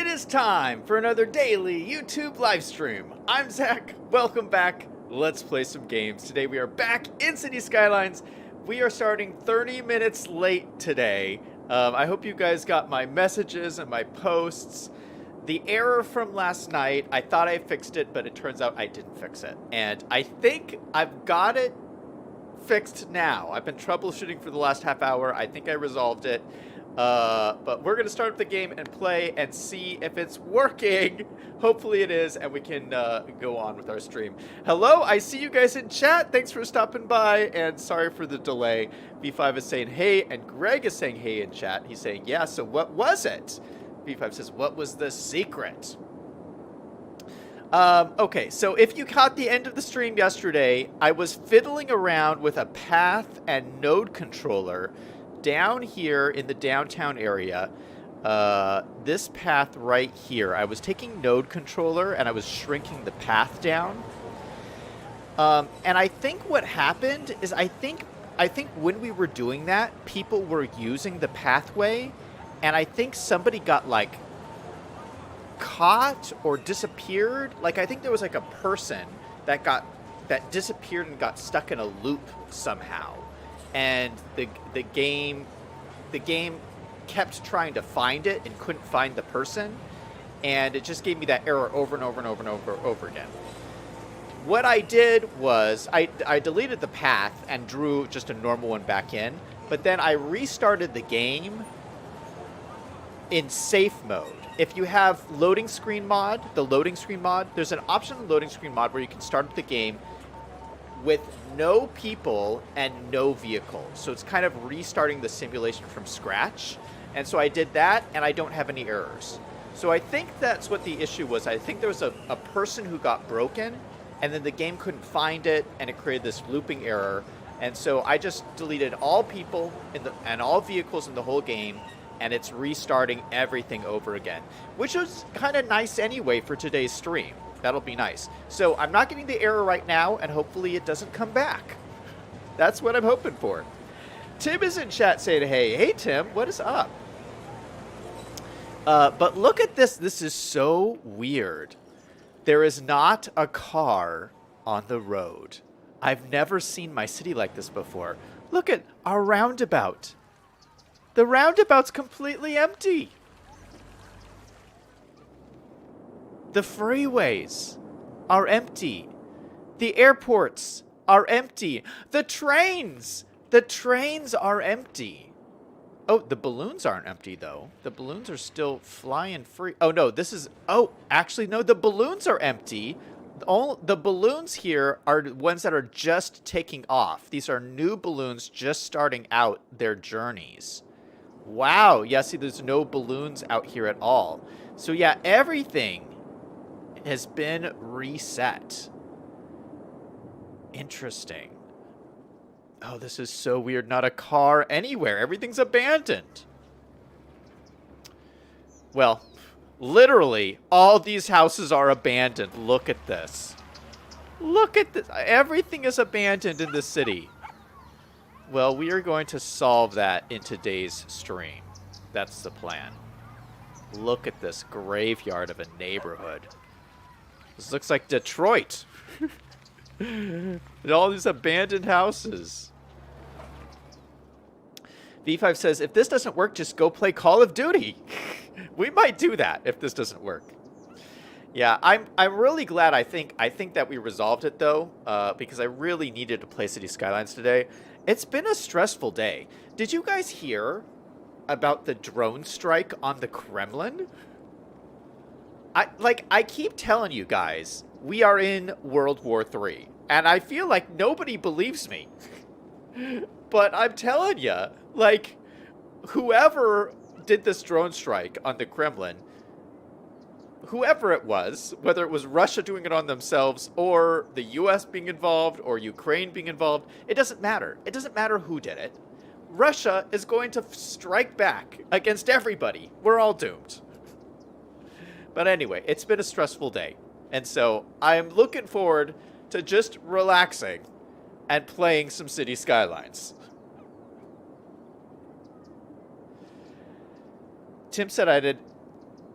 It is time for another daily YouTube live stream. I'm Zach. Welcome back. Let's play some games. Today we are back in City Skylines. We are starting 30 minutes late today. I hope you guys got my messages and my posts. The error from last night, I thought I fixed it, but it turns out I didn't fix it. And I think I've got it fixed now. I've been troubleshooting for the last half hour. I think I resolved it. But we're going to start up the game and play and see if it's working. Hopefully it is, and we can go on with our stream. Hello, I see you guys in chat. Thanks for stopping by, and sorry for the delay. V5 is saying hey, and Greg is saying hey in chat. He's saying, yeah, so what was it? V5 says, what was the secret? Okay, so if you caught the end of the stream yesterday, I was fiddling around with a path and node controller down here in the downtown area. This path right here, I was taking node controller and I was shrinking the path down. And I think what happened is I think when we were doing that, people were using the pathway, and I think somebody got like caught or disappeared. Like I think there was like a person that disappeared and got stuck in a loop somehow. And the game kept trying to find it and couldn't find the person, and it just gave me that error over and over and over and over again. What I did was I deleted the path and drew just a normal one back in, but then I restarted the game in safe mode. If you have loading screen mod, there's an option in loading screen mod where you can start up the game with no people and no vehicles. So it's kind of restarting the simulation from scratch. And so I did that, and I don't have any errors. So I think that's what the issue was. I think there was a person who got broken, and then the game couldn't find it, and it created this looping error. And so I just deleted all people and all vehicles in the whole game, and it's restarting everything over again, which was kind of nice anyway for today's stream. That'll be nice. So I'm not getting the error right now, and hopefully it doesn't come back. That's what I'm hoping for. Tim is in chat saying, hey. Hey, Tim, what is up? But look at this. This is so weird. There is not a car on the road. I've never seen my city like this before. Look at our roundabout. The roundabout's completely empty. The freeways are empty. The airports are empty. The trains are empty. Oh, the balloons aren't empty, though. The balloons are still flying free. Oh, no, actually, no, the balloons are empty. The balloons here are ones that are just taking off. These are new balloons just starting out their journeys. Wow. Yeah, see, there's no balloons out here at all. So, yeah, everything has been reset. Interesting. Oh, this is so weird. Not a car anywhere. Everything's abandoned. Well, literally, all these houses are abandoned. Look at this. Look at this. Everything is abandoned in the city. Well, we are going to solve that in today's stream. That's the plan. Look at this graveyard of a neighborhood. This looks like Detroit. And all these abandoned houses. V5 says, if this doesn't work, just go play Call of Duty. We might do that if this doesn't work. Yeah, I'm really glad. I think that we resolved it, though, because I really needed to play City Skylines today. It's been a stressful day. Did you guys hear about the drone strike on the Kremlin? I keep telling you guys, we are in World War III, and I feel like nobody believes me. But I'm telling you, like, whoever did this drone strike on the Kremlin, whoever it was, whether it was Russia doing it on themselves or the US being involved or Ukraine being involved, it doesn't matter. It doesn't matter who did it. Russia is going to strike back against everybody. We're all doomed. But anyway, it's been a stressful day. And so I'm looking forward to just relaxing and playing some City Skylines. Tim said I did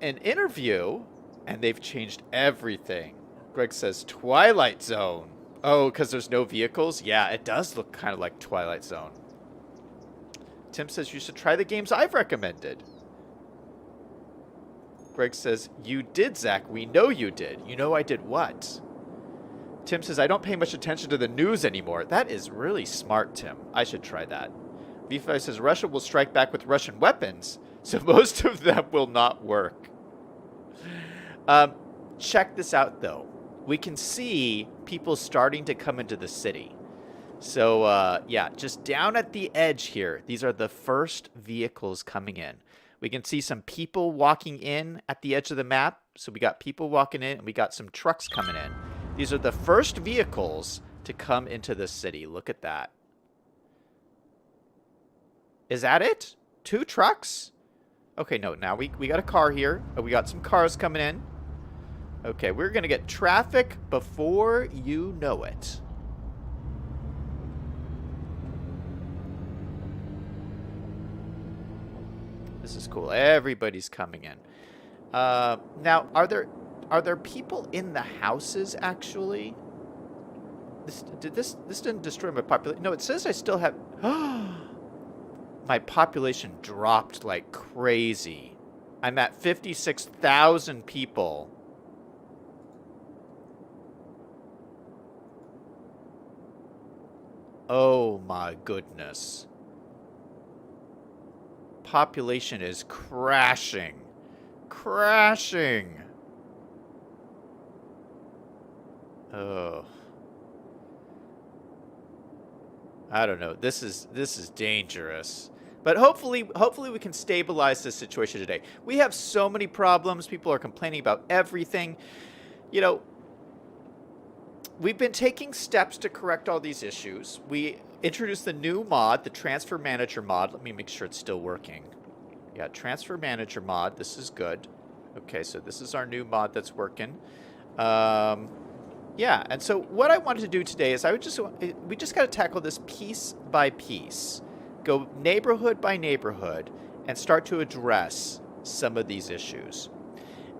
an interview, and they've changed everything. Greg says Twilight Zone. Oh, because there's no vehicles? Yeah, it does look kind of like Twilight Zone. Tim says you should try the games I've recommended. Greg says, you did, Zach. We know you did. You know I did what? Tim says, I don't pay much attention to the news anymore. That is really smart, Tim. I should try that. V5 says, Russia will strike back with Russian weapons, so most of them will not work. Check this out, though. We can see people starting to come into the city. So, yeah, just down at the edge here, these are the first vehicles coming in. We can see some people walking in at the edge of the map. So we got people walking in, and we got some trucks coming in. These are the first vehicles to come into the city. Look at that. Is that it? 2 trucks? Okay, no, now we got a car here. Oh, we got some cars coming in. Okay, we're going to get traffic before you know it. This is cool. Everybody's coming in. Now, are there people in the houses, actually? This didn't destroy my population. No, it says I still have... My population dropped like crazy. I'm at 56,000 people. Oh my goodness. Population is crashing. Crashing. Oh. I don't know. This is dangerous. But hopefully we can stabilize this situation today. We have so many problems. People are complaining about everything. You know, we've been taking steps to correct all these issues. We introduced the new mod, the Transfer Manager mod. Let me make sure it's still working. Yeah, Transfer Manager mod. This is good. Okay, so this is our new mod that's working. Yeah, and so what I wanted to do today is we just got to tackle this piece by piece. Go neighborhood by neighborhood and start to address some of these issues.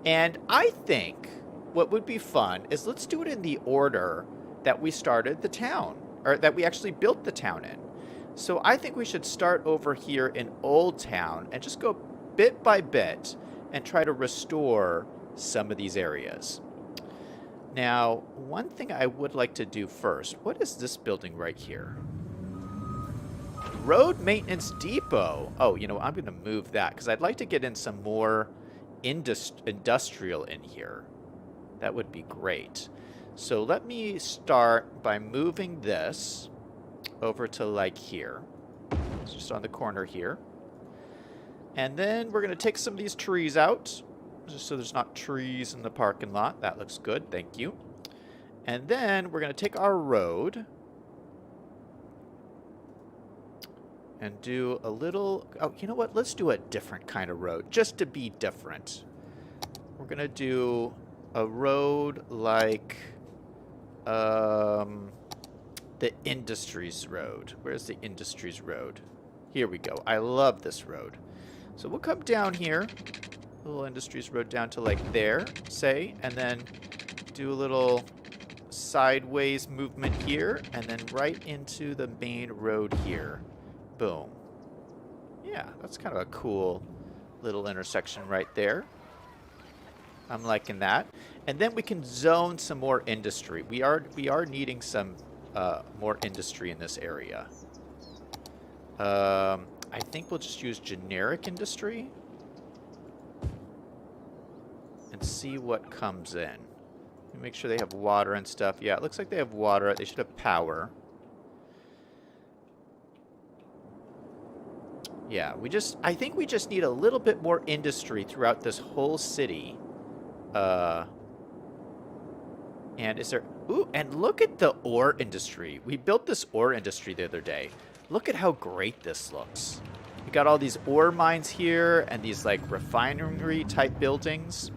And I think what would be fun is let's do it in the order that we started the town, or that we actually built the town in. So I think we should start over here in Old Town and just go bit by bit and try to restore some of these areas. Now, one thing I would like to do first, what is this building right here? Road Maintenance Depot. Oh, you know, I'm going to move that because I'd like to get in some more industrial in here. That would be great. So let me start by moving this over to like here. It's just on the corner here. And then we're going to take some of these trees out, just so there's not trees in the parking lot. That looks good. Thank you. And then we're going to take our road and do a little... Oh, you know what? Let's do a different kind of road, just to be different. We're going to do a road like the Industries Road. Where's the Industries Road? Here we go. I love this road. So we'll come down here, little Industries Road down to like there, say, and then do a little sideways movement here, and then right into the main road here. Boom. Yeah, that's kind of a cool little intersection right there. I'm liking that. And then we can zone some more industry. We are needing some more industry in this area. I think we'll just use generic industry and see what comes in. Make sure they have water and stuff. Yeah, it looks like they have water. They should have power. Yeah, I think we just need a little bit more industry throughout this whole city. And is there... Ooh, and look at the ore industry. We built this ore industry the other day. Look at how great this looks. We got all these ore mines here and these like refinery type buildings.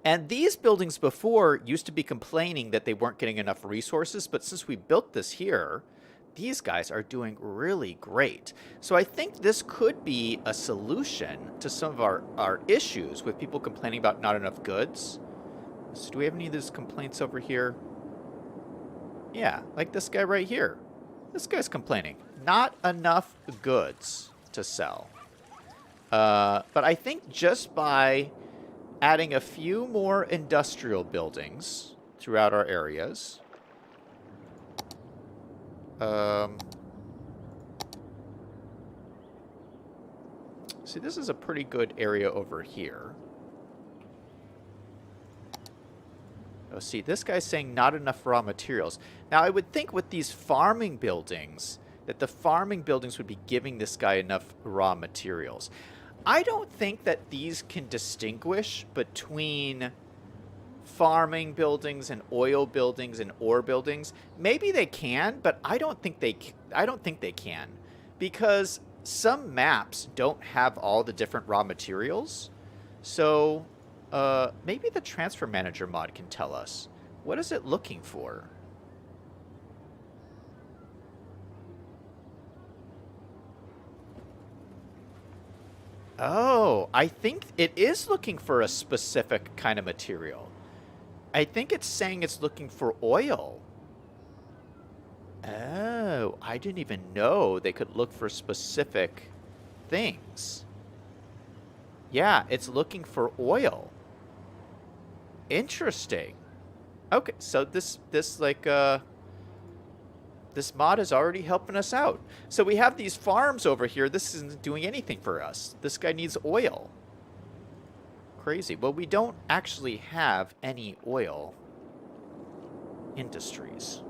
And these buildings before used to be complaining that they weren't getting enough resources, but since we built this here, these guys are doing really great. So I think this could be a solution to some of our issues with people complaining about not enough goods. So do we have any of these complaints over here? Yeah, like this guy right here. This guy's complaining. Not enough goods to sell. But I think just by adding a few more industrial buildings throughout our areas. See, this is a pretty good area over here. Oh, see, this guy's saying not enough raw materials. Now, I would think with these farming buildings, that the farming buildings would be giving this guy enough raw materials. I don't think that these can distinguish between farming buildings and oil buildings and ore buildings. Maybe they can, but I don't think they can, because some maps don't have all the different raw materials. So maybe the transfer manager mod can tell us. What is it looking for? Oh, I think it is looking for a specific kind of material. I think it's saying it's looking for oil. Oh, I didn't even know they could look for specific things. Yeah, it's looking for oil. Interesting. Okay, so this mod is already helping us out. So we have these farms over here. This isn't doing anything for us. This guy needs oil. Crazy. Well, we don't actually have any oil industries.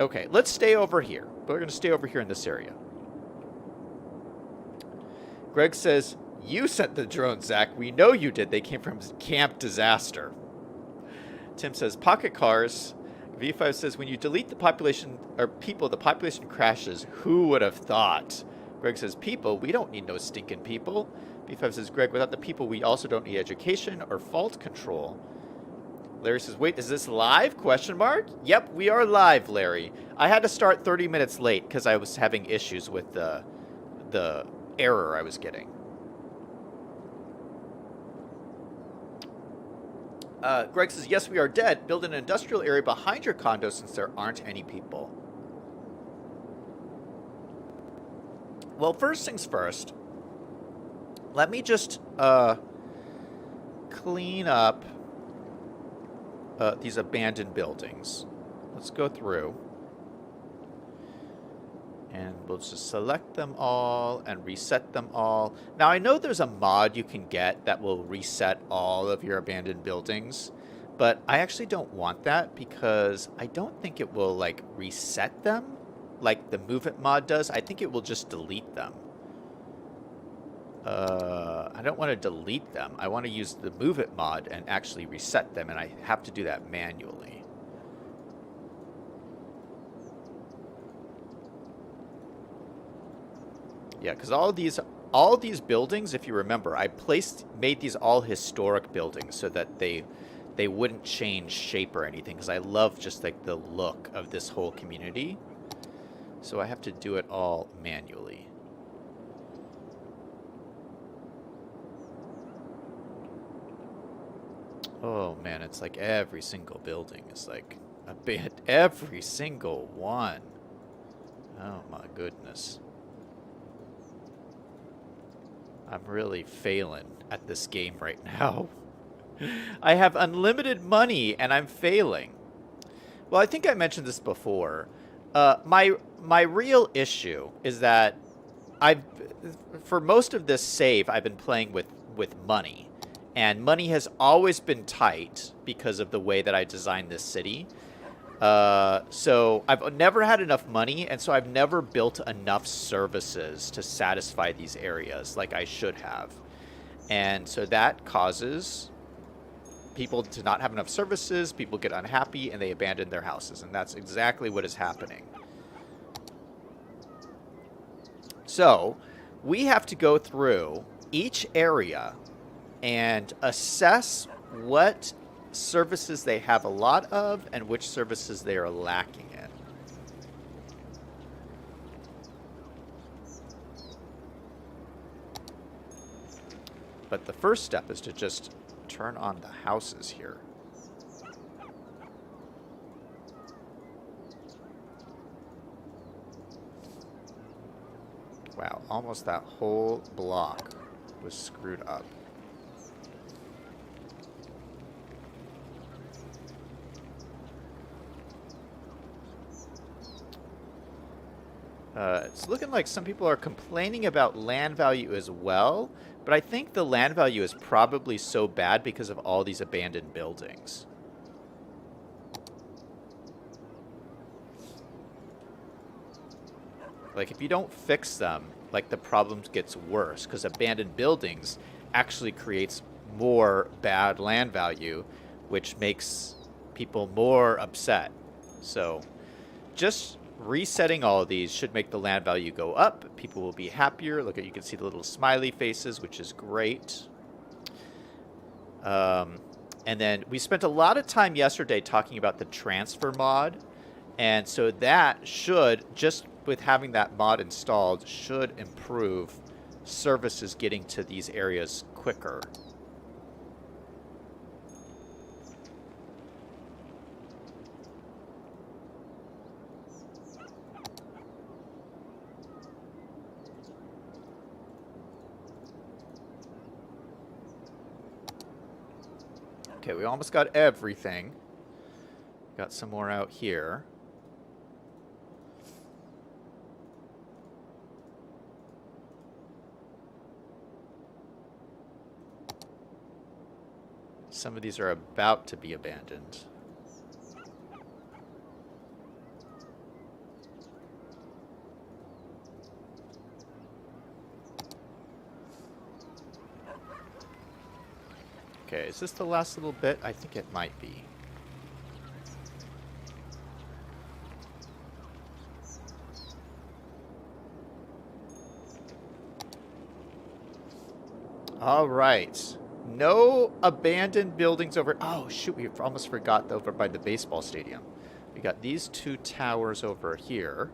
Okay, let's stay over here. We're going to stay over here in this area. Greg says, "You sent the drones, Zach. We know you did. They came from Camp Disaster." Tim says, "Pocket cars." V5 says, "When you delete the population or people, the population crashes. Who would have thought?" Greg says, "People? We don't need no stinking people." V5 says, "Greg, without the people, we also don't need education or fault control." Larry says, "Wait, is this live? Question mark?" Yep, we are live, Larry. I had to start 30 minutes late because I was having issues with the error I was getting. Greg says, "Yes, we are dead. Build an industrial area behind your condo since there aren't any people." Well, first things first, let me just clean up these abandoned buildings. Let's go through. And we'll just select them all and reset them all. Now, I know there's a mod you can get that will reset all of your abandoned buildings, but I actually don't want that because I don't think it will, like, reset them like the Move It mod does. I think it will just delete them. I don't want to delete them. I want to use the Move It mod and actually reset them, and I have to do that manually. Yeah, because all these buildings, if you remember, I made these all historic buildings so that they wouldn't change shape or anything, because I love just like the look of this whole community. So I have to do it all manually. Oh man, it's like every single building is like a bit, every single one. Oh my goodness. I'm really failing at this game right now. I have unlimited money and I'm failing. Well, I think I mentioned this before. My real issue is that for most of this save, I've been playing with money. And money has always been tight because of the way that I designed this city. So I've never had enough money, and so I've never built enough services to satisfy these areas like I should have. And so that causes people to not have enough services, people get unhappy, and they abandon their houses. And that's exactly what is happening. So we have to go through each area and assess what services they have a lot of and which services they are lacking in. But the first step is to just turn on the houses here. Wow, almost that whole block was screwed up. It's looking like some people are complaining about land value as well, but I think the land value is probably so bad because of all these abandoned buildings. Like, if you don't fix them, like, the problem gets worse, because abandoned buildings actually creates more bad land value, which makes people more upset. So, just resetting all of these should make the land value go up. People will be happier. Look at, you can see the little smiley faces, which is great. And then we spent a lot of time yesterday talking about the transfer mod. And so that should, just with having that mod installed, should improve services getting to these areas quicker. Okay, we almost got everything. Got some more out here. Some of these are about to be abandoned. Okay, is this the last little bit? I think it might be. All right. No abandoned buildings over... Oh, shoot, we almost forgot over by the baseball stadium. We got these two towers over here.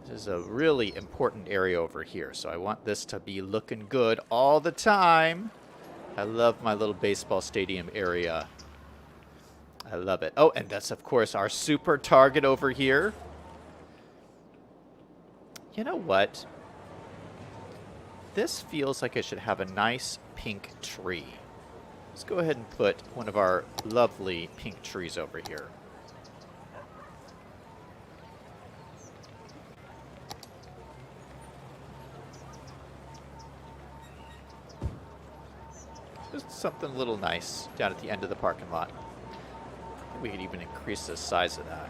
This is a really important area over here, so I want this to be looking good all the time. I love my little baseball stadium area. I love it. Oh, and that's, of course, our super target over here. You know what? This feels like it should have a nice pink tree. Let's go ahead and put one of our lovely pink trees over here. Just something a little nice down at the end of the parking lot. We could even increase the size of that.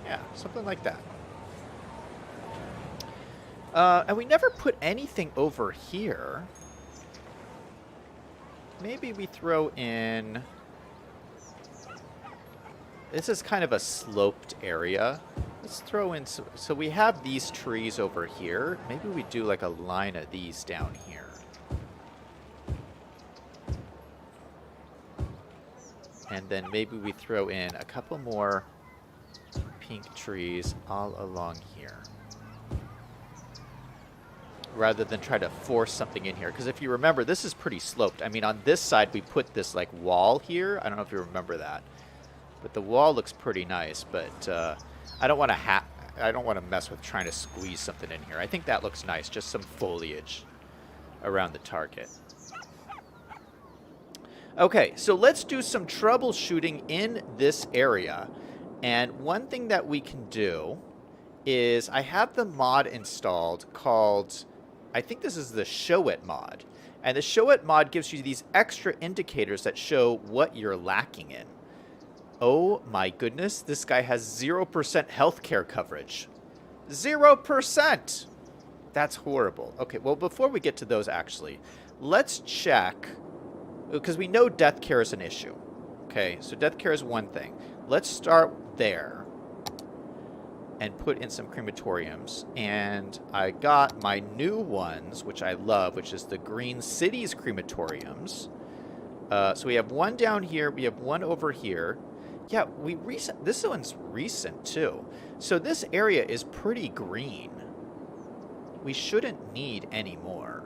Yeah, something like that. And we never put anything over here. Maybe we throw in... This is kind of a sloped area. Let's throw in... So we have these trees over here. Maybe we do like a line of these down here. And then maybe we throw in a couple more pink trees all along here, rather than try to force something in here. Because if you remember, this is pretty sloped. I mean, on this side, we put this like wall here. I don't know if you remember that, but the wall looks pretty nice. But I don't want to mess with trying to squeeze something in here. I think that looks nice, just some foliage around the target. Okay, so let's do some troubleshooting in this area. And one thing that we can do is I have the mod installed called, I think this is the Show It mod. And the Show It mod gives you these extra indicators that show what you're lacking in. Oh my goodness, this guy has 0% healthcare coverage. 0%! That's horrible. Okay, well, before we get to those, actually, let's check, because we know death care is an issue. Okay, so death care is one thing. Let's start there and put in some crematoriums. And I got my new ones, which I love, which is the Green Cities crematoriums. So we have one down here. We have one over here. Yeah, this one's recent too. So this area is pretty green. We shouldn't need any more.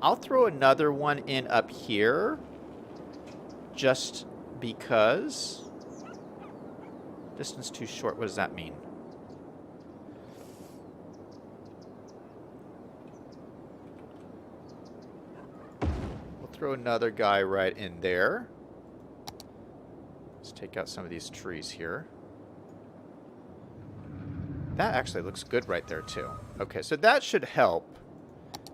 I'll throw another one in up here, just because. Distance too short, what does that mean? We'll throw another guy right in there. Let's take out some of these trees here. That actually looks good right there too. Okay, so that should help.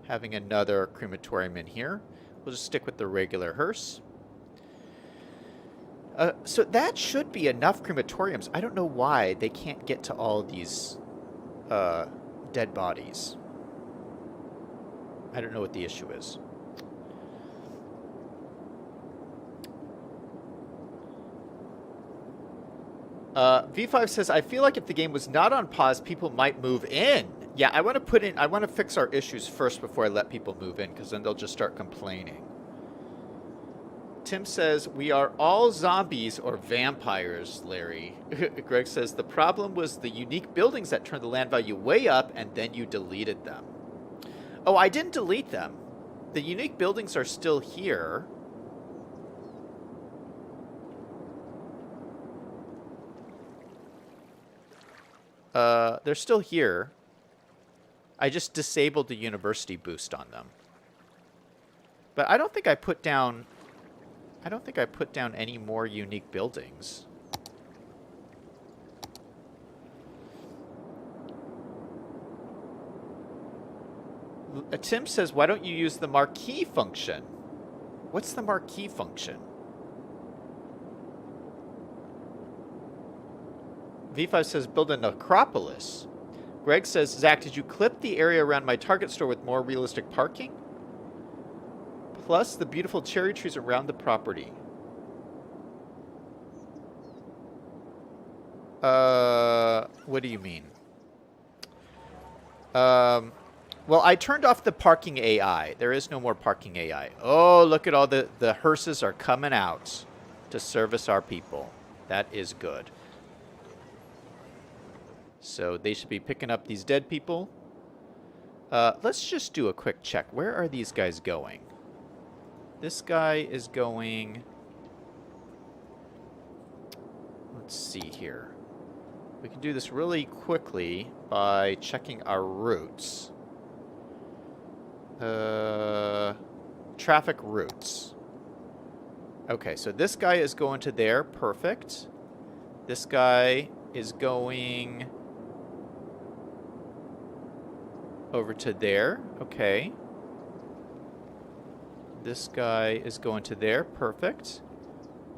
Having another crematorium in here. We'll just stick with the regular hearse. So that should be enough crematoriums. I don't know why they can't get to all these dead bodies. I don't know what the issue is. V5 says, I feel like if the game was not on pause, people might move in. Yeah, I want to fix our issues first before I let people move in, because then they'll just start complaining. Tim says, we are all zombies or vampires, Larry. Greg says, the problem was the unique buildings that turned the land value way up, and then you deleted them. Oh, I didn't delete them. The unique buildings are still here. They're still here. I just disabled the university boost on them. But I don't think I put down any more unique buildings. Tim says, why don't you use the marquee function? What's the marquee function? V5 says, build a necropolis. Greg says, Zach, did you clip the area around my Target store with more realistic parking? Plus the beautiful cherry trees around the property. What do you mean? Well, I turned off the parking AI. There is no more parking AI. Oh, look at all the hearses are coming out to service our people. That is good. So they should be picking up these dead people. Let's just do a quick check. Where are these guys going? This guy is going... Let's see here. We can do this really quickly by checking our routes. Traffic routes. Okay, so this guy is going to there. Perfect. This guy is going over to there. Okay. This guy is going to there. Perfect.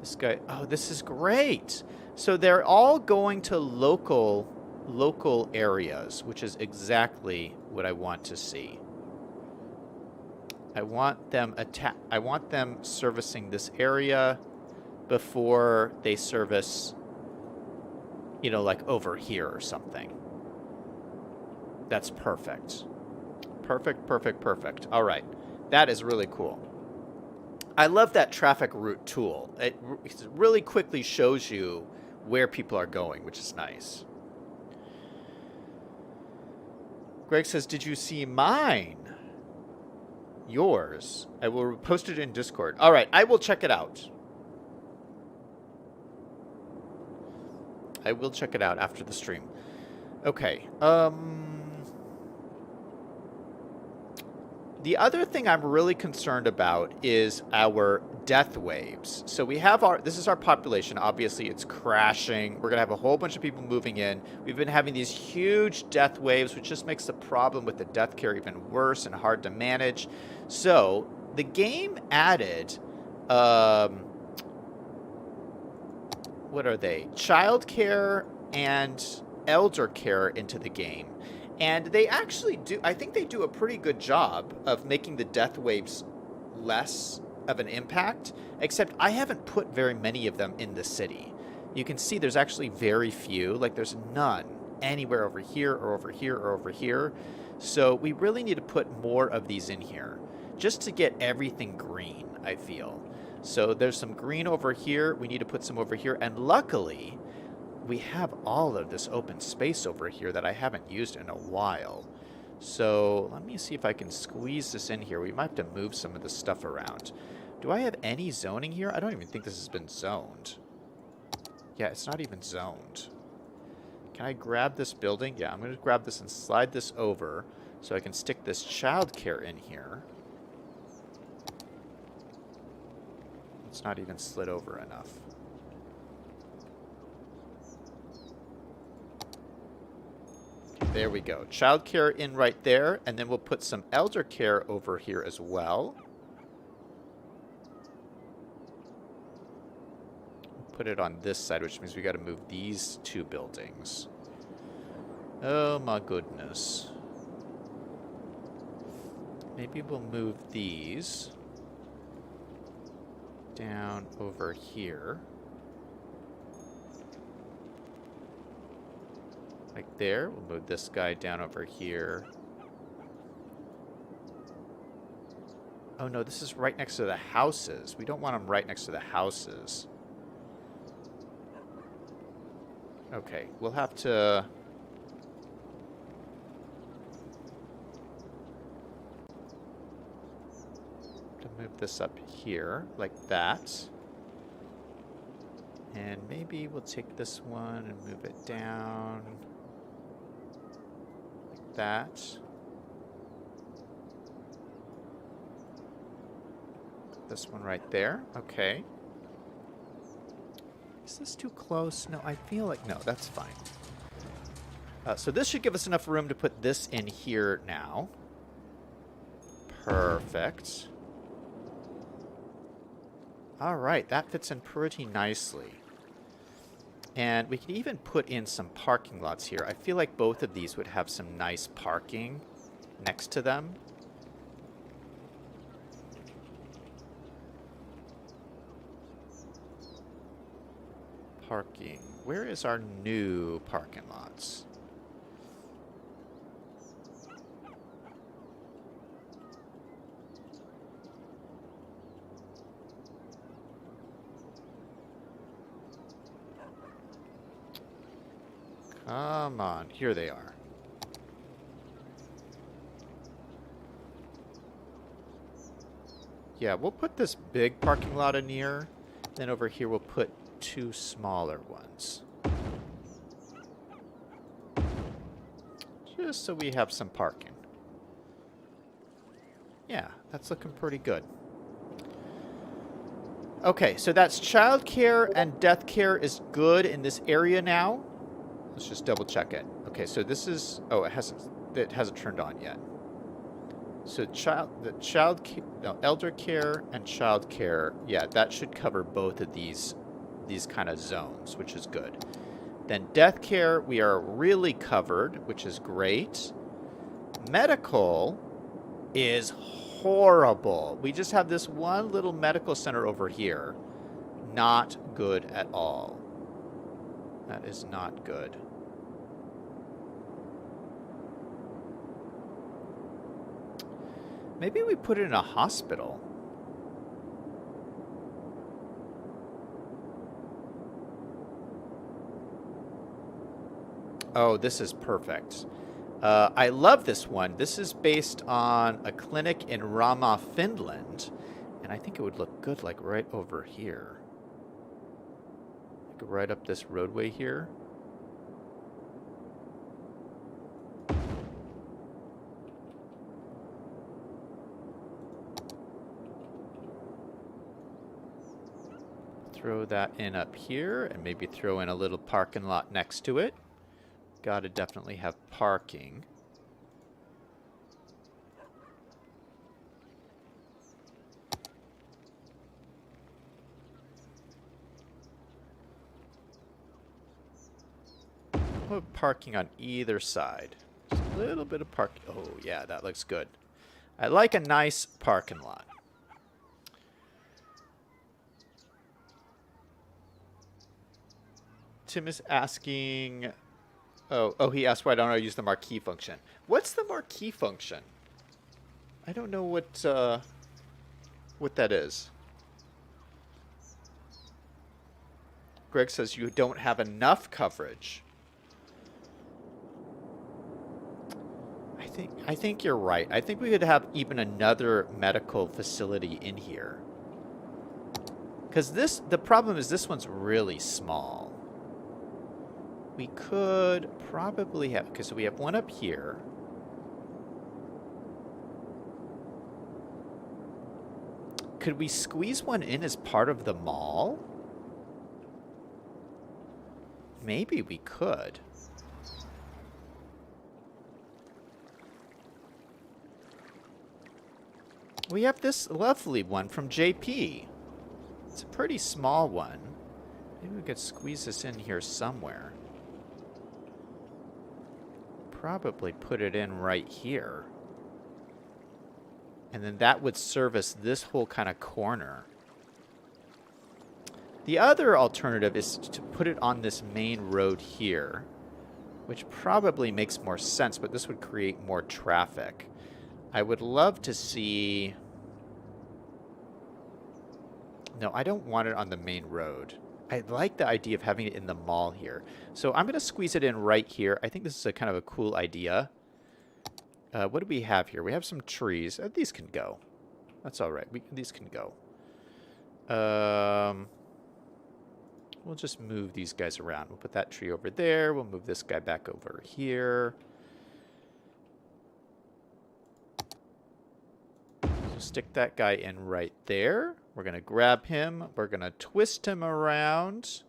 This guy... Oh, this is great. So they're all going to local areas, which is exactly what I want to see. I want them servicing this area before they service, you know, like over here or something. That's perfect. Perfect, perfect, perfect. All right. That is really cool. I love that traffic route tool. It really quickly shows you where people are going, which is nice. Greg says, did you see mine? Yours. I will post it in Discord. All right, I will check it out. I will check it out after the stream. Okay. The other thing I'm really concerned about is our death waves. So we have this is our population. Obviously, it's crashing. We're going to have a whole bunch of people moving in. We've been having these huge death waves, which just makes the problem with the death care even worse and hard to manage. So the game added, what are they? Child care and elder care into the game. And they actually do, I think they do a pretty good job of making the death waves less of an impact, except I haven't put very many of them in the city. you can see there's actually very few. Like, there's none anywhere over here or over here or over here. So we really need to put more of these in here just to get everything green, I feel. So there's some green over here. We need to put some over here. And luckily, we have all of this open space over here that I haven't used in a while. So let me see if I can squeeze this in here. We might have to move some of the stuff around. Do I have any zoning here? I don't even think this has been zoned. Yeah, it's not even zoned. Can I grab this building? Yeah, I'm going to grab this and slide this over so I can stick this childcare in here. It's not even slid over enough. There we go. Childcare in right there, and then we'll put some elder care over here as well. Put it on this side, which means we got to move these two buildings. Oh my goodness. Maybe we'll move these down over here. Like there. We'll move this guy down over here. Oh no, this is right next to the houses. We don't want them right next to the houses. Okay, we'll have to move this up here like that. And maybe we'll take this one and move it down like that. This one right there. Okay. Is this too close? No, I feel like... No, that's fine. So this should give us enough room to put this in here now. Perfect. All right, that fits in pretty nicely. And we can even put in some parking lots here. I feel like both of these would have some nice parking next to them. Parking. Where is our new parking lots? Come on, here they are. Yeah, we'll put this big parking lot in here. Then over here we'll put two smaller ones. Just so we have some parking. Yeah, that's looking pretty good. Okay, so that's childcare and death care is good in this area now. Let's just double check it. Okay, so this is... Oh, it hasn't turned on yet. So elder care and child care, yeah, that should cover both of these kind of zones, which is good. Then death care, we are really covered, which is great. Medical is horrible. We just have this one little medical center over here. Not good at all. That is not good. Maybe we put it in a hospital. Oh, this is perfect. I love this one. This is based on a clinic in Rama, Finland. And I think it would look good like right over here. Like right up this roadway here. Throw that in up here and maybe throw in a little parking lot next to it. Gotta definitely have parking. Put parking on either side. Just a little bit of parking. Oh, yeah, that looks good. I like a nice parking lot. Tim is asking... Oh, he asked why don't I use the marquee function. What's the marquee function? I don't know what that is. Greg says you don't have enough coverage. I think you're right. I think we could have even another medical facility in here. Because the problem is this one's really small. We could probably have, because we have one up here. Could we squeeze one in as part of the mall? Maybe we could. We have this lovely one from JP. It's a pretty small one. Maybe we could squeeze this in here somewhere. Probably put it in right here. And then that would service this whole kind of corner. The other alternative is to put it on this main road here, which probably makes more sense, but this would create more traffic. I would love to see... No, I don't want it on the main road. I like the idea of having it in the mall here. So I'm going to squeeze it in right here. I think this is a kind of a cool idea. What do we have here? We have some trees. These can go. That's all right. These can go. We'll just move these guys around. We'll put that tree over there. We'll move this guy back over here. So stick that guy in right there. We're going to grab him. We're going to twist him around.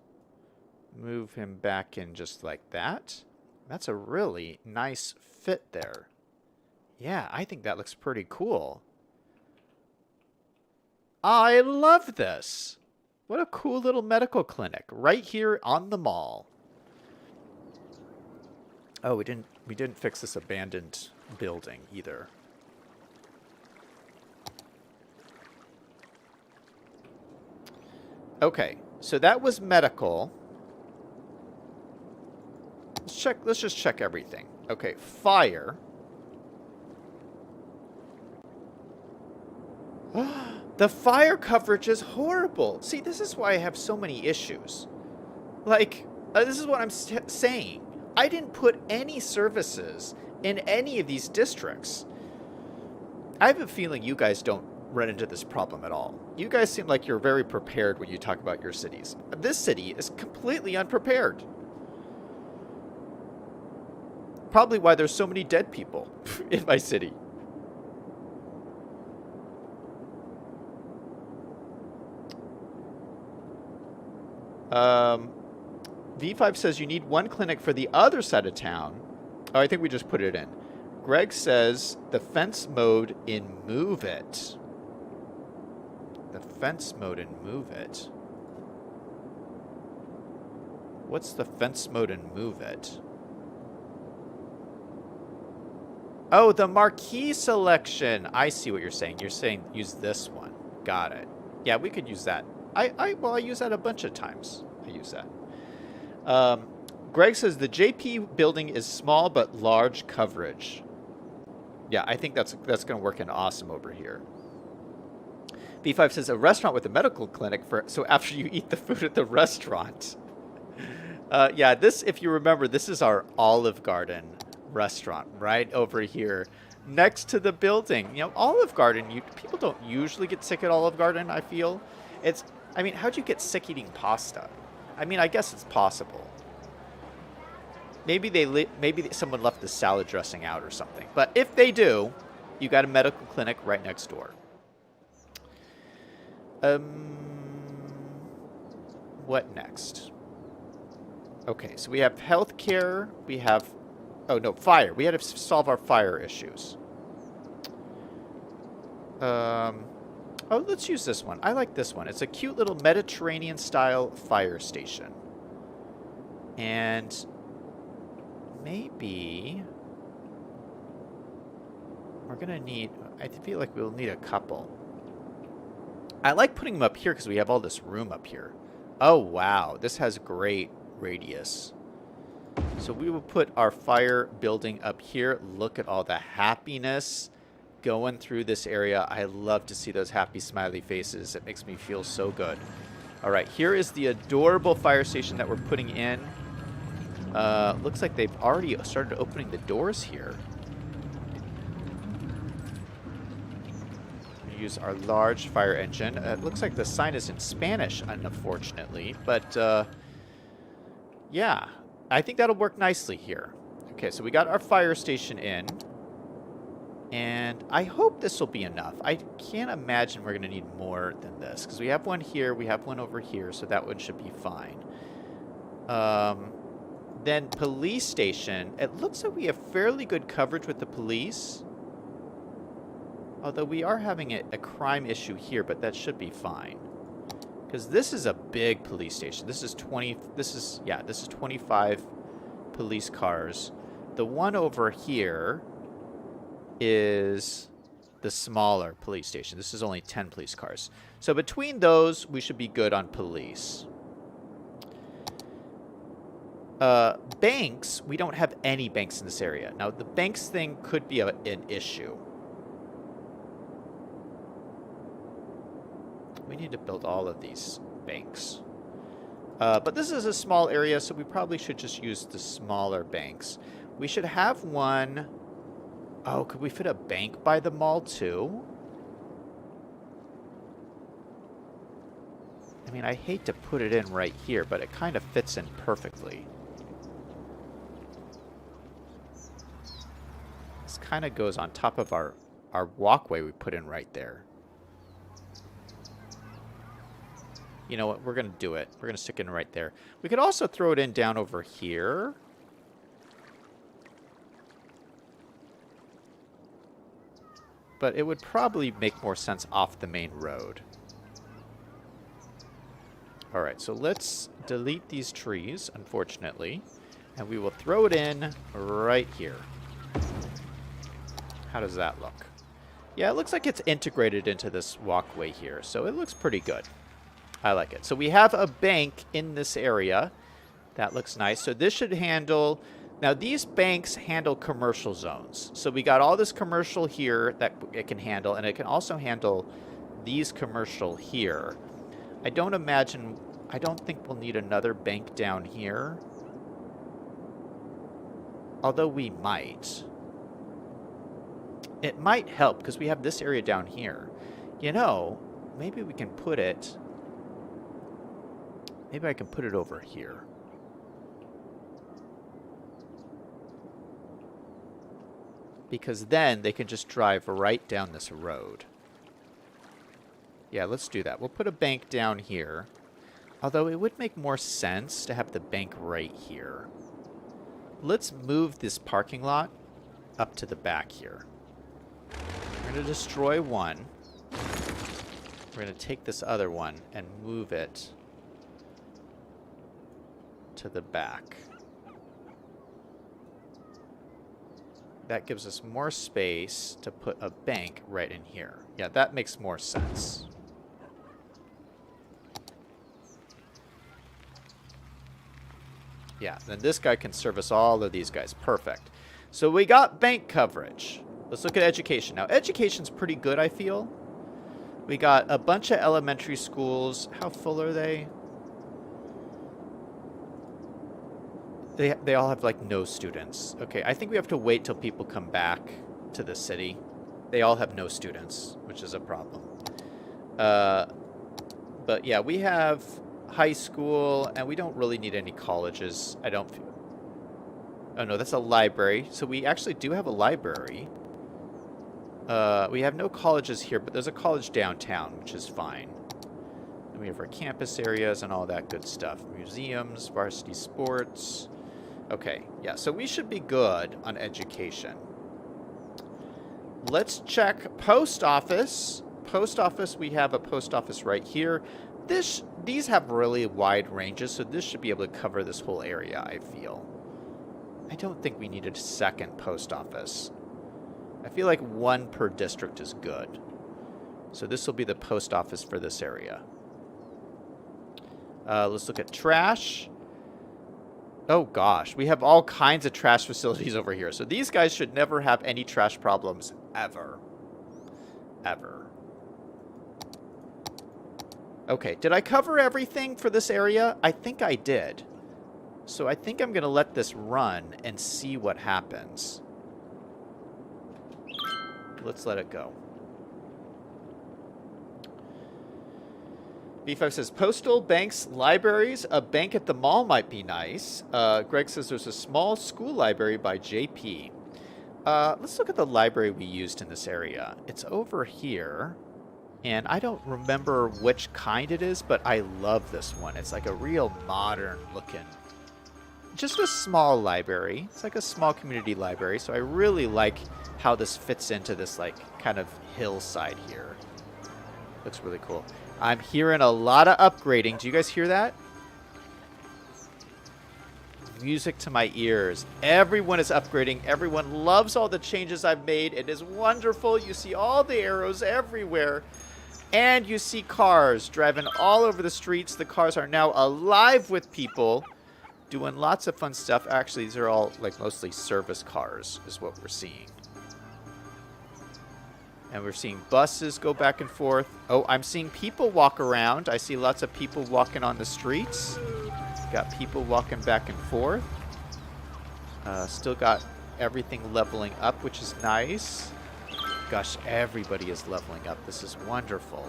Move him back in just like that. That's a really nice fit there. Yeah, I think that looks pretty cool. I love this. What a cool little medical clinic right here on the mall. Oh, we didn't fix this abandoned building either. Okay, so that was medical. Let's just check everything. Okay, fire. The fire coverage is horrible. See, this is why I have so many issues. Like, this is what I'm saying. I didn't put any services in any of these districts. I have a feeling you guys don't run into this problem at all. You guys seem like you're very prepared when you talk about your cities. This city is completely unprepared. Probably why there's so many dead people in my city. V5 says you need one clinic for the other side of town. Oh, I think we just put it in. Greg says the fence mode in Move It. The fence mode in Move It. What's the fence mode in Move It? Oh, the marquee selection. I see what you're saying. You're saying use this one. Got it. Yeah, we could use that. Well, I use that a bunch of times. I use that. Greg says the JP building is small but large coverage. Yeah, I think that's going to work in awesome over here. B5 says a restaurant with a medical clinic so after you eat the food at the restaurant. Yeah, this, if you remember, this is our Olive Garden restaurant right over here next to the building. You know, Olive Garden, people don't usually get sick at Olive Garden, I feel. I mean, how'd you get sick eating pasta? I mean, I guess it's possible. Maybe someone left the salad dressing out or something. But if they do, you got a medical clinic right next door. What next? Okay, so we have healthcare. We have, oh no, fire. We had to solve our fire issues. Oh, let's use this one. I like this one. It's a cute little Mediterranean-style fire station. And maybe we're going to need... I feel like we'll need a couple. I like putting them up here because we have all this room up here. Oh, wow. This has great radius. So we will put our fire building up here. Look at all the happiness going through this area. I love to see those happy smiley faces. It makes me feel so good. All right, here is the adorable fire station that we're putting in. Looks like they've already started opening the doors here. We use our large fire engine. It looks like the sign is in Spanish, unfortunately, but yeah, I think that'll work nicely here. Okay, so we got our fire station in. And I hope this will be enough. I can't imagine we're going to need more than this. Because we have one here, we have one over here, so that one should be fine. Then police station. It looks like we have fairly good coverage with the police. Although we are having a crime issue here, but that should be fine. Because this is a big police station. This is 25 police cars. The one over here is the smaller police station. This is only 10 police cars. So between those, we should be good on police. Banks, we don't have any banks in this area. Now, the banks thing could be an issue. We need to build all of these banks. But this is a small area, so we probably should just use the smaller banks. We should have one... Oh, could we fit a bank by the mall, too? I mean, I hate to put it in right here, but it kind of fits in perfectly. This kind of goes on top of our walkway we put in right there. You know what? We're going to do it. We're going to stick it in right there. We could also throw it in down over here. But it would probably make more sense off the main road. All right, so let's delete these trees, unfortunately. And we will throw it in right here. How does that look? Yeah, it looks like it's integrated into this walkway here. So it looks pretty good. I like it. So we have a bank in this area. That looks nice. So this should handle... Now, these banks handle commercial zones. So we got all this commercial here that it can handle, and it can also handle these commercial here. I don't think we'll need another bank down here. Although we might. It might help, because we have this area down here. You know, maybe we can put it... Maybe I can put it over here. Because then they can just drive right down this road. Yeah, let's do that. We'll put a bank down here. Although it would make more sense to have the bank right here. Let's move this parking lot up to the back here. We're going to destroy one. We're going to take this other one and move it to the back. That gives us more space to put a bank right in here. Yeah, that makes more sense. Yeah, then this guy can service all of these guys. Perfect. So we got bank coverage. Let's look at education. Now, education's pretty good, I feel. We got a bunch of elementary schools. How full are they? They all have, like, no students. Okay, I think we have to wait till people come back to the city. They all have no students, which is a problem. But, yeah, we have high school, and we don't really need any colleges. I don't... Oh, no, that's a library. So we actually do have a library. We have no colleges here, but there's a college downtown, which is fine. And we have our campus areas and all that good stuff. Museums, varsity sports... Okay, yeah, so we should be good on education. Let's check post office. Post office, we have a post office right here. These have really wide ranges, so this should be able to cover this whole area, I feel. I don't think we need a second post office. I feel like one per district is good. So this will be the post office for this area. Let's look at trash. Oh gosh, we have all kinds of trash facilities over here. So these guys should never have any trash problems ever. Ever. Okay, did I cover everything for this area? I think I did. So I think I'm going to let this run and see what happens. Let's let it go. B5 says, postal, banks, libraries, a bank at the mall might be nice. Greg says there's a small school library by JP. Let's look at the library we used in this area. It's over here. And I don't remember which kind it is, but I love this one. It's like a real modern looking, just a small library. It's like a small community library. So I really like how this fits into this like kind of hillside here. Looks really cool. I'm hearing a lot of upgrading. Do you guys hear that? Music to my ears. Everyone is upgrading. Everyone loves all the changes I've made. It is wonderful. You see all the arrows everywhere. And you see cars driving all over the streets. The cars are now alive with people doing lots of fun stuff. Actually, these are all like mostly service cars is what we're seeing. And we're seeing buses go back and forth. Oh, I'm seeing people walk around. I see lots of people walking on the streets. Got people walking back and forth. Still got everything leveling up, which is nice. Gosh, everybody is leveling up. This is wonderful.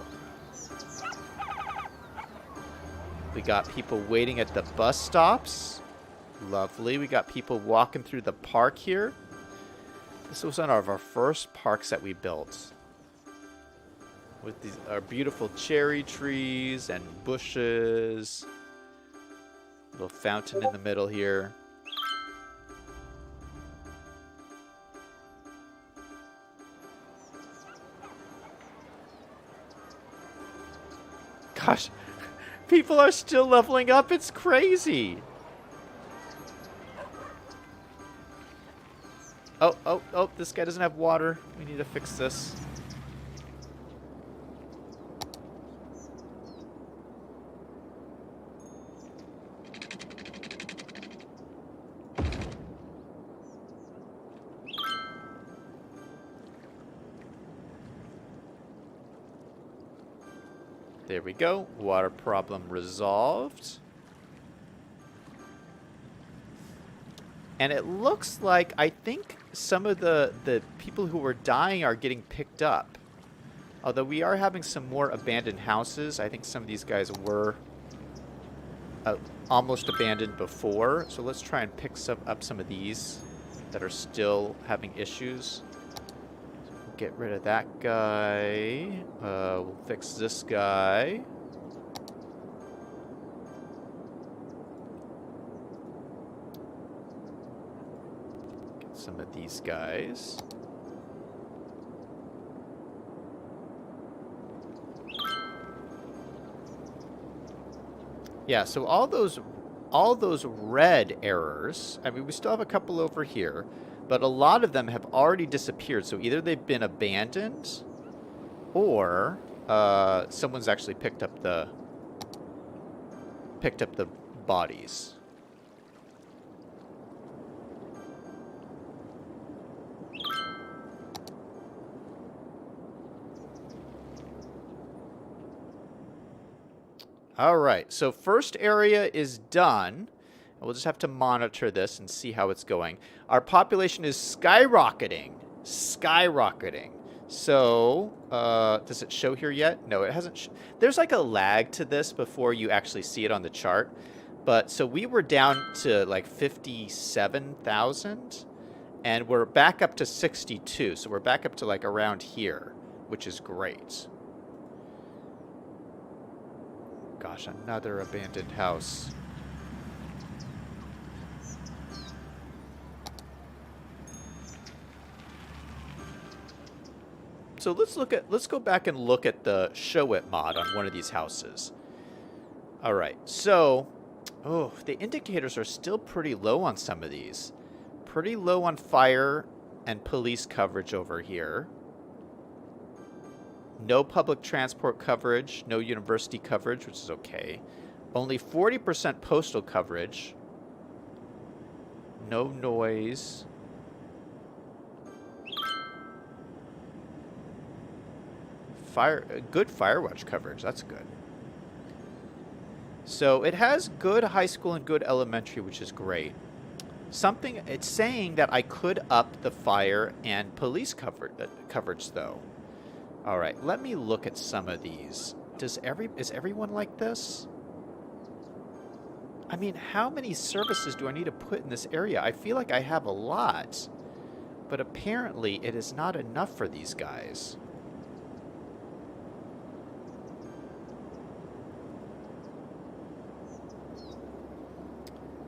We got people waiting at the bus stops. Lovely. We got people walking through the park here. This was one of our first parks that we built. With these, our beautiful cherry trees and bushes. Little fountain in the middle here. Gosh, people are still leveling up. It's crazy. Oh, this guy doesn't have water. We need to fix this. There we go. Water problem resolved. And it looks like, I think some of the people who were dying are getting picked up. Although we are having some more abandoned houses. I think some of these guys were almost abandoned before. So let's try and pick up some of these that are still having issues. Get rid of that guy. We'll fix this guy. Get some of these guys. Yeah, so all those red errors, I mean, we still have a couple over here. But a lot of them have already disappeared. So either they've been abandoned or someone's actually picked up the bodies. All right. So first area is done. We'll just have to monitor this and see how it's going. Our population is skyrocketing. Skyrocketing. So, does it show here yet? No, it hasn't. There's like a lag to this before you actually see it on the chart. But, so we were down to like 57,000. And we're back up to 62. So we're back up to like around here, which is great. Gosh, another abandoned house. So let's go back and look at the show it mod on one of these houses. All right. So, oh, the indicators are still pretty low on some of these. Pretty low on fire and police coverage over here. No public transport coverage, no university coverage, which is okay. Only 40% postal coverage. No noise. Good Firewatch coverage. That's good. So it has good high school and good elementary, which is great. It's saying that I could up the fire and police coverage though. All right, let me look at some of these. Is everyone like this? I mean, how many services do I need to put in this area? I feel like I have a lot, but apparently it is not enough for these guys.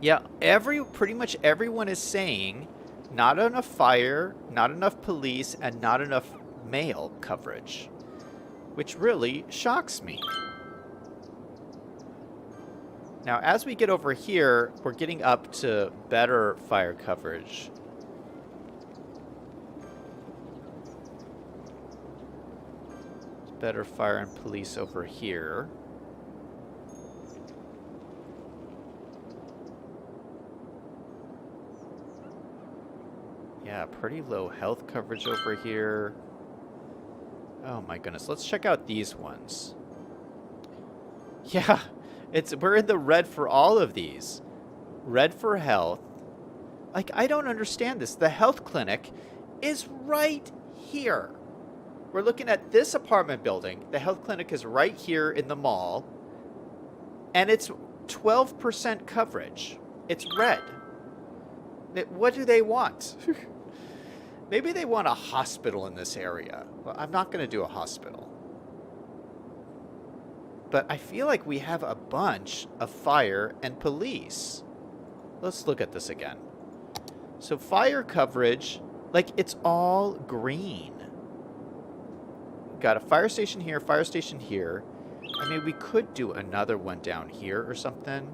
Yeah, pretty much everyone is saying not enough fire, not enough police, and not enough mail coverage, which really shocks me. Now, as we get over here, we're getting up to better fire coverage. Better fire and police over here. Yeah, pretty low health coverage over here. Oh my goodness, let's check out these ones. Yeah, we're in the red for all of these. Red for health. Like, I don't understand this. The health clinic is right here. We're looking at this apartment building. The health clinic is right here in the mall. And it's 12% coverage. It's red. What do they want? Maybe they want a hospital in this area. Well, I'm not going to do a hospital. But I feel like we have a bunch of fire and police. Let's look at this again. So fire coverage, like, it's all green. Got a fire station here, fire station here. I mean, we could do another one down here or something.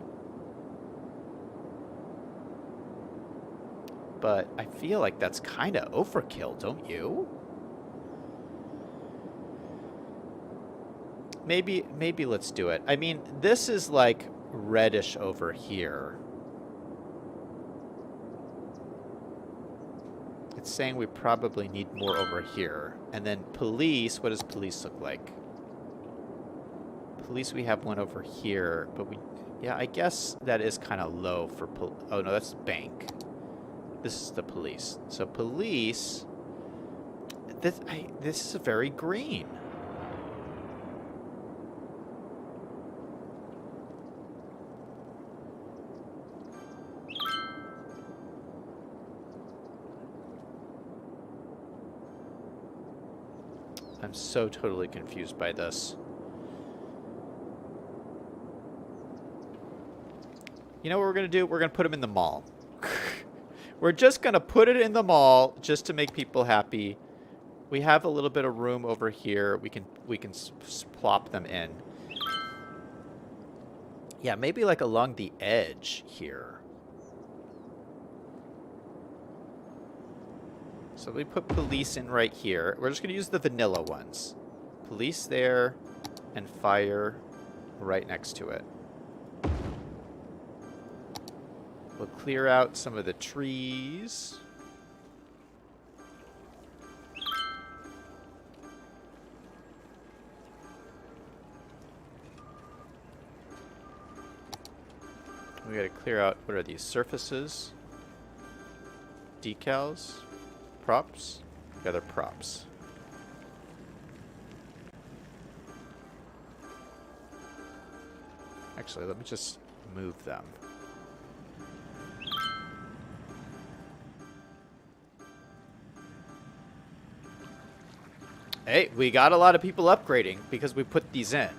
But I feel like that's kind of overkill, don't you? Maybe let's do it. I mean, this is like reddish over here. It's saying we probably need more over here. And then police, what does police look like? Police, we have one over here, but yeah, I guess that is kind of low for oh no, that's bank. This is the police. So police, this is very green. I'm so totally confused by this. You know what we're going to do? We're going to put them in the mall. We're just going to put it in the mall just to make people happy. We have a little bit of room over here. We can plop them in. Yeah, maybe like along the edge here. So we put police in right here. We're just going to use the vanilla ones. Police there and fire right next to it. We'll clear out some of the trees. We got to clear out, what are these, surfaces? Decals? Props? Yeah, they're props. Actually, let me just move them. Hey, we got a lot of people upgrading because we put these in.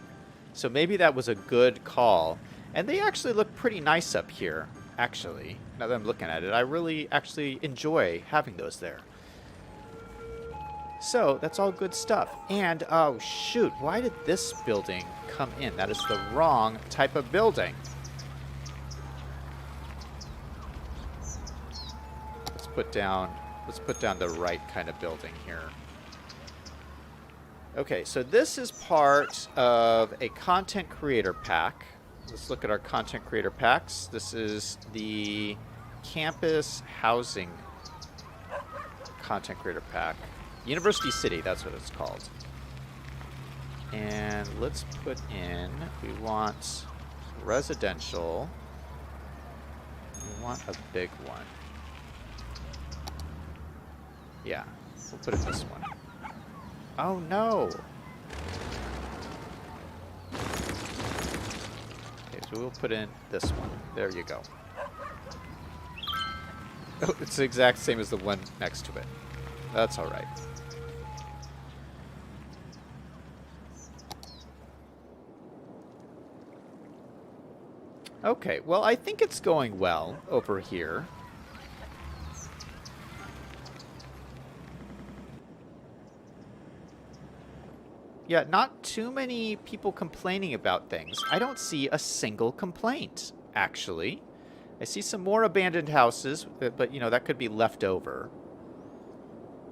So maybe that was a good call. And they actually look pretty nice up here, actually. Now that I'm looking at it, I really actually enjoy having those there. So, that's all good stuff. And, oh shoot, why did this building come in? That is the wrong type of building. Let's put down the right kind of building here. Okay, so this is part of a content creator pack. Let's look at our content creator packs. This is the campus housing content creator pack. University City, that's what it's called. And let's put in, we want residential. We want a big one. Yeah, we'll put in this one. Oh no! Okay, so we'll put in this one. There you go. Oh, it's the exact same as the one next to it. That's alright. Okay, well, I think it's going well over here. Yeah, not too many people complaining about things. I don't see a single complaint, actually. I see some more abandoned houses, but you know, that could be left over.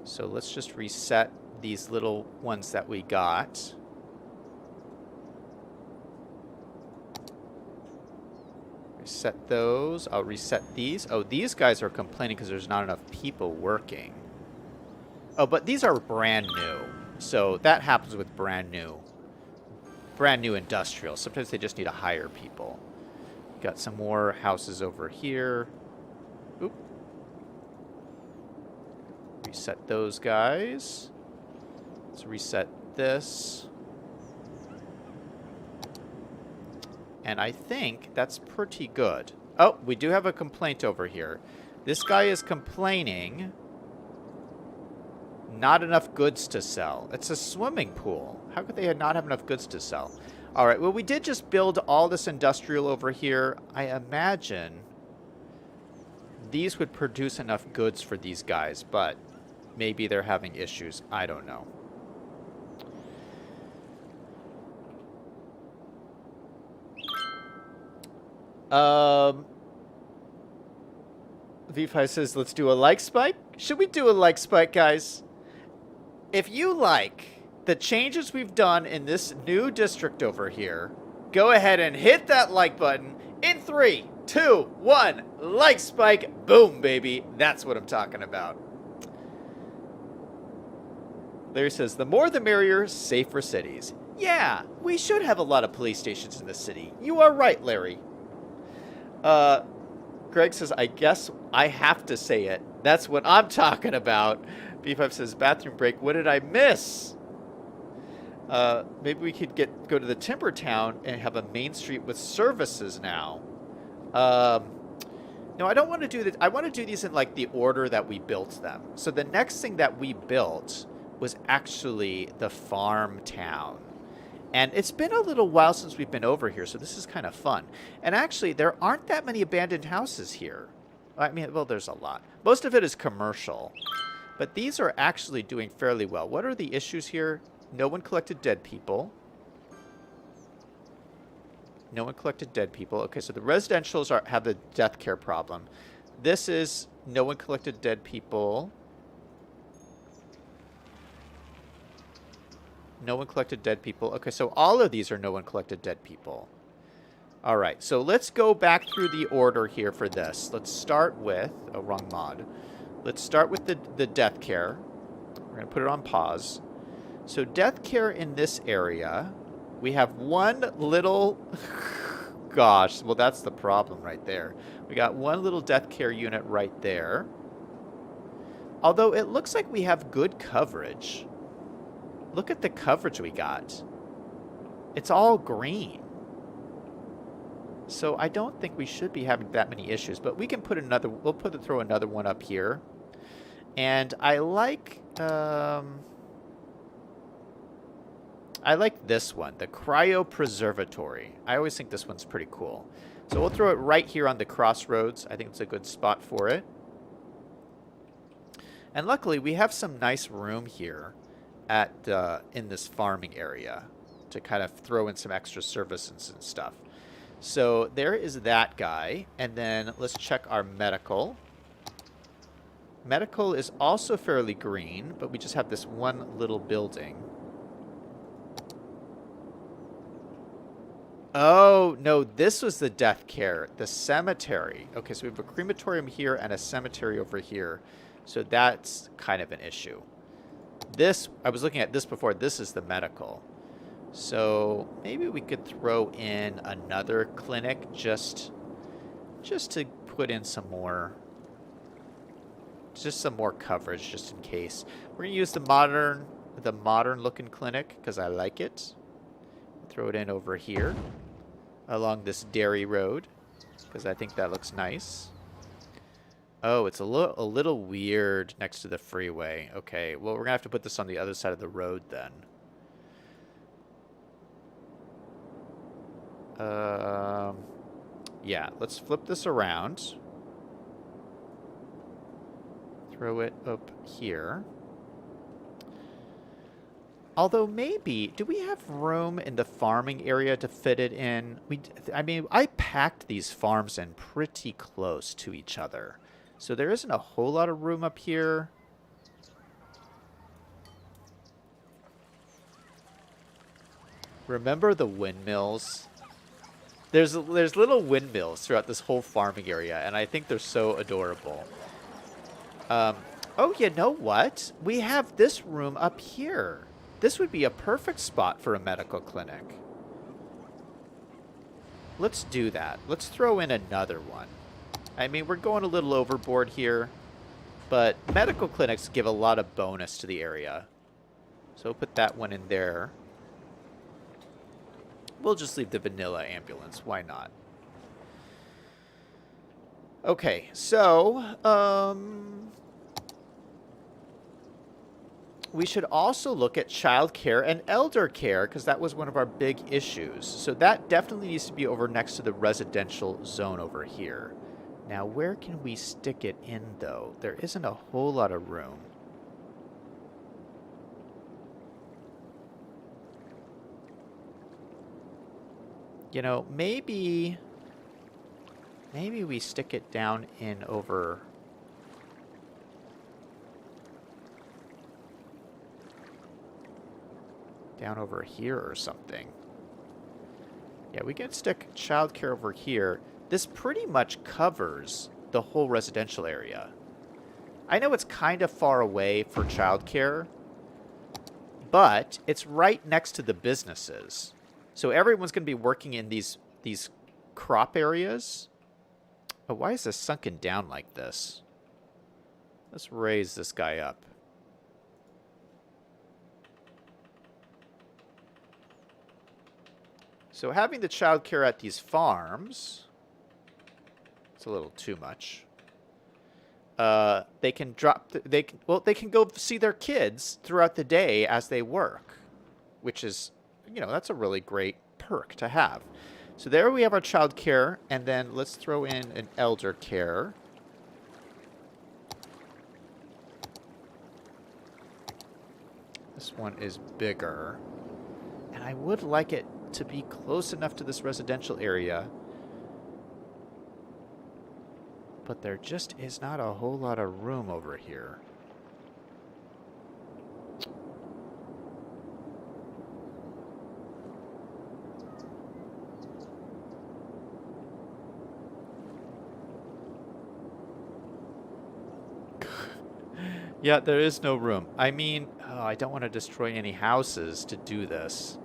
So let's just reset these little ones that we got. Reset those. I'll reset these. Oh, these guys are complaining because there's not enough people working. Oh, but these are brand new. So that happens with brand new industrial. Sometimes they just need to hire people. Got some more houses over here. Oop. Reset those guys. Let's reset this. And I think that's pretty good. Oh, we do have a complaint over here. This guy is complaining. Not enough goods to sell. It's a swimming pool. How could they not have enough goods to sell? All right, well, we did just build all this industrial over here. I imagine these would produce enough goods for these guys, but maybe they're having issues. I don't know. V5 says, let's do a like spike. Should we do a like spike, guys? If you like the changes we've done in this new district over here, go ahead and hit that like button in 3, 2, 1. Like spike. Boom, baby. That's what I'm talking about. Larry says, the more the merrier, safer cities. Yeah, we should have a lot of police stations in the city. You are right, Larry. Greg says, I guess I have to say it. That's what I'm talking about. B5 says, bathroom break. What did I miss? Maybe we could go to the Timber Town and have a main street with services now. No, I don't want to do that. I want to do these in like the order that we built them. So the next thing that we built was actually the farm town. And it's been a little while since we've been over here, so this is kind of fun. And actually, there aren't that many abandoned houses here. I mean, well, there's a lot. Most of it is commercial. But these are actually doing fairly well. What are the issues here? No one collected dead people. No one collected dead people. Okay, so the residentials have the death care problem. This is no one collected dead people. No one collected dead people. Okay, so all of these are no one collected dead people. All right, so let's go back through the order here for this. Let's start with... Oh, wrong mod. Let's start with the death care. We're going to put it on pause. So death care in this area, we have one little... Gosh, well, that's the problem right there. We got one little death care unit right there. Although it looks like we have good coverage. Look at the coverage we got. It's all green. So I don't think we should be having that many issues, but we can put another, throw another one up here. And I like this one, the cryopreservatory. I always think this one's pretty cool. So we'll throw it right here on the crossroads. I think it's a good spot for it. And luckily we have some nice room here at in this farming area to kind of throw in some extra services and stuff. So there is that guy. And then let's check our medical. Medical is also fairly green, but we just have this one little building. Oh, no, this was the death care, the cemetery. Okay, so we have a crematorium here and a cemetery over here. So that's kind of an issue. This, I was looking at this before, this is the medical. So maybe we could throw in another clinic just to put in some more, just some more coverage just in case. We're going to use the modern looking clinic because I like it. Throw it in over here along this dairy road because I think that looks nice. Oh, it's a little weird next to the freeway. Okay, well, we're going to have to put this on the other side of the road then. Yeah, let's flip this around. Throw it up here. Although maybe, do we have room in the farming area to fit it in? I mean, I packed these farms in pretty close to each other. So there isn't a whole lot of room up here. Remember the windmills? There's little windmills throughout this whole farming area, and I think they're so adorable. Oh, you know what? We have this room up here. This would be a perfect spot for a medical clinic. Let's do that. Let's throw in another one. I mean, we're going a little overboard here, but medical clinics give a lot of bonus to the area. So we'll put that one in there. We'll just leave the vanilla ambulance. Why not? Okay, so, we should also look at child care and elder care because that was one of our big issues. So that definitely needs to be over next to the residential zone over here. Now, where can we stick it in, though? There isn't a whole lot of room. You know, maybe we stick it down in over... down over here or something. Yeah, we can stick childcare over here. This pretty much covers the whole residential area. I know it's kind of far away for childcare, but it's right next to the businesses. So everyone's going to be working in these crop areas. Oh, why is this sunken down like this? Let's raise this guy up. So having the childcare at these farms, it's a little too much. They can they can go see their kids throughout the day as they work, which is, you know, that's a really great perk to have. So there we have our childcare, and then let's throw in an elder care. This one is bigger, and I would like it to be close enough to this residential area, but there just is not a whole lot of room over here. Yeah, there is no room. I mean, oh, I don't want to destroy any houses to do this.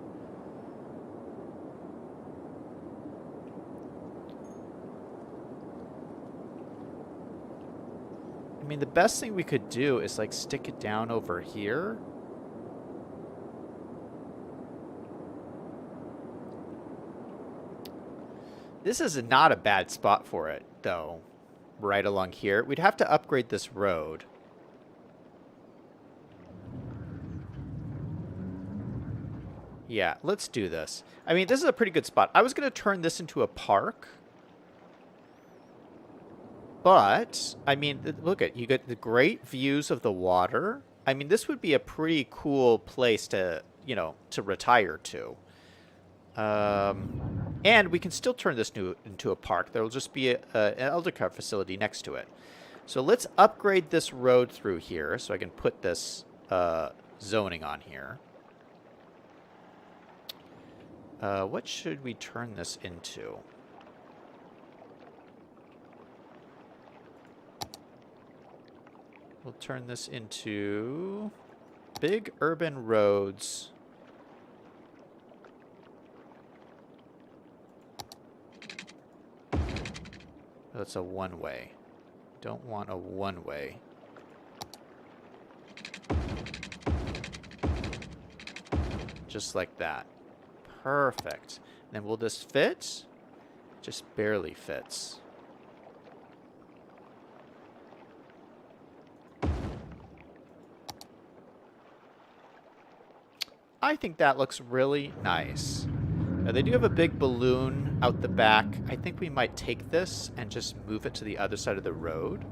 I mean, the best thing we could do is, like, stick it down over here. This is not a bad spot for it, though. Right along here. We'd have to upgrade this road. Yeah, let's do this. I mean, this is a pretty good spot. I was going to turn this into a park. But, I mean, look at, you get the great views of the water. I mean, this would be a pretty cool place to, you know, to retire to. And we can still turn this into a park. There will just be an elder care facility next to it. So let's upgrade this road through here so I can put this zoning on here. What should we turn this into? We'll turn this into big urban roads. That's a one-way. Don't want a one-way. Just like that. Perfect. And then will this fit? Just barely fits. I think that looks really nice. Now, they do have a big balloon out the back. I think we might take this and just move it to the other side of the road.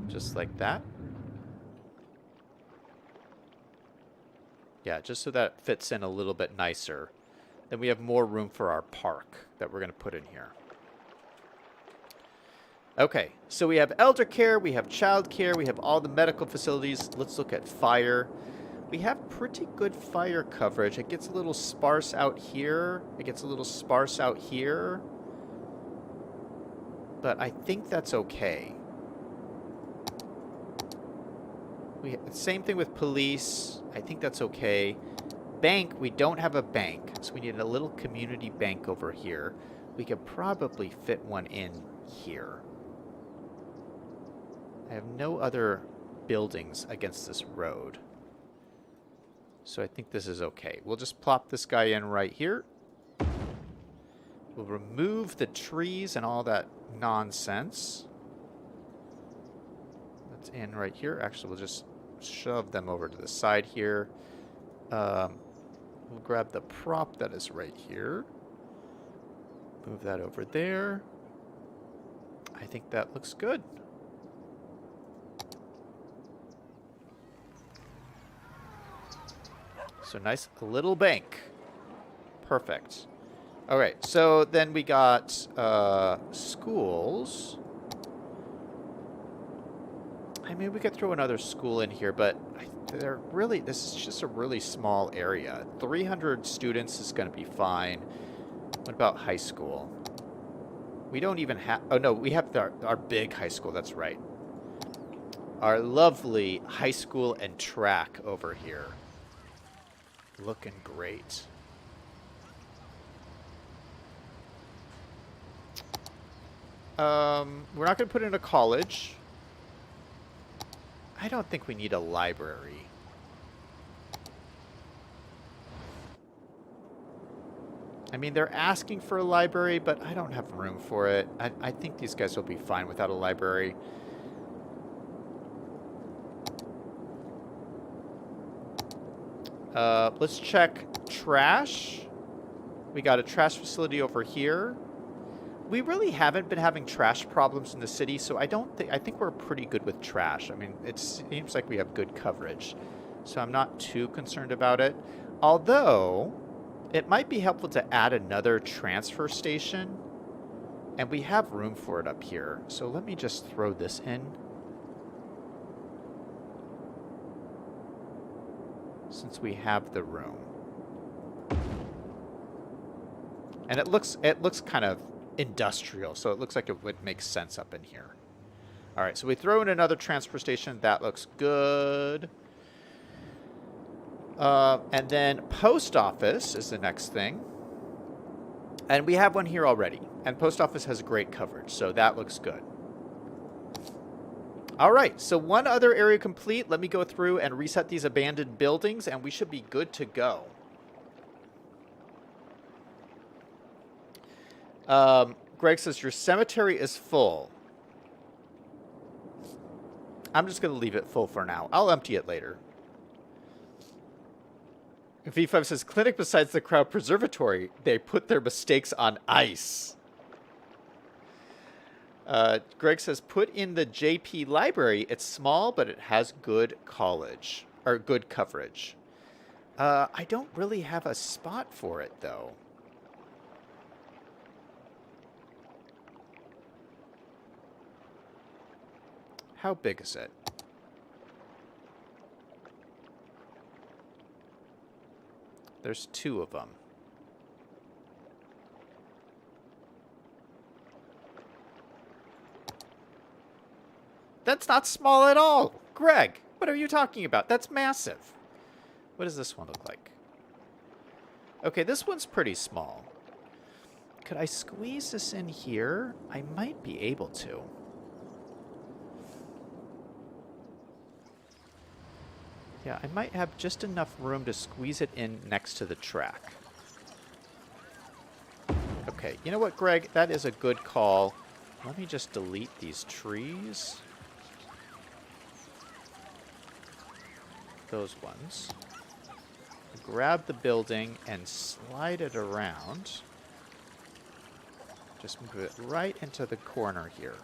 Just like that. Yeah, just so that fits in a little bit nicer. Then we have more room for our park that we're going to put in here. Okay, so we have elder care, we have child care, we have all the medical facilities. Let's look at fire. We have pretty good fire coverage. It gets a little sparse out here. It gets a little sparse out here. But I think that's okay. Same thing with police. I think that's okay. Bank, we don't have a bank, so we need a little community bank over here. We could probably fit one in here. I have no other buildings against this road. So I think this is okay. We'll just plop this guy in right here. We'll remove the trees and all that nonsense. That's in right here. Actually, we'll just shove them over to the side here. We'll grab the prop that is right here. Move that over there. I think that looks good. So nice little bank. Perfect. All right, so then we got schools. I mean, we could throw another school in here, but they're really, this is just a really small area. 300 students is going to be fine. What about high school? We don't even have, oh no, we have our big high school, that's right. Our lovely high school and track over here. Looking great. We're not going to put in a college. I don't think we need a library. I mean, they're asking for a library, but I don't have room for it. I think these guys will be fine without a library. Let's check trash. We got a trash facility over here. We really haven't been having trash problems in the city, so I think we're pretty good with trash. I mean, it seems like we have good coverage, so I'm not too concerned about it. Although, it might be helpful to add another transfer station, and we have room for it up here. So let me just throw this in. Since we have the room. And it looks kind of industrial, so it looks like it would make sense up in here. All right, so we throw in another transfer station. That looks good. And then post office is the next thing. And we have one here already. And post office has great coverage, so that looks good. All right, so one other area complete. Let me go through and reset these abandoned buildings, and we should be good to go. Greg says, your cemetery is full. I'm just going to leave it full for now. I'll empty it later. V5 says, clinic besides the crowd preservatory. They put their mistakes on ice. Greg says, put in the JP library. It's small, but it has good college, or good coverage. I don't really have a spot for it, though. How big is it? There's 2 of them. That's not small at all. Greg, what are you talking about? That's massive. What does this one look like? Okay, this one's pretty small. Could I squeeze this in here? I might be able to. Yeah, I might have just enough room to squeeze it in next to the track. Okay, you know what, Greg? That is a good call. Let me just delete these trees. Those ones. Grab the building and slide it around. Just move it right into the corner here.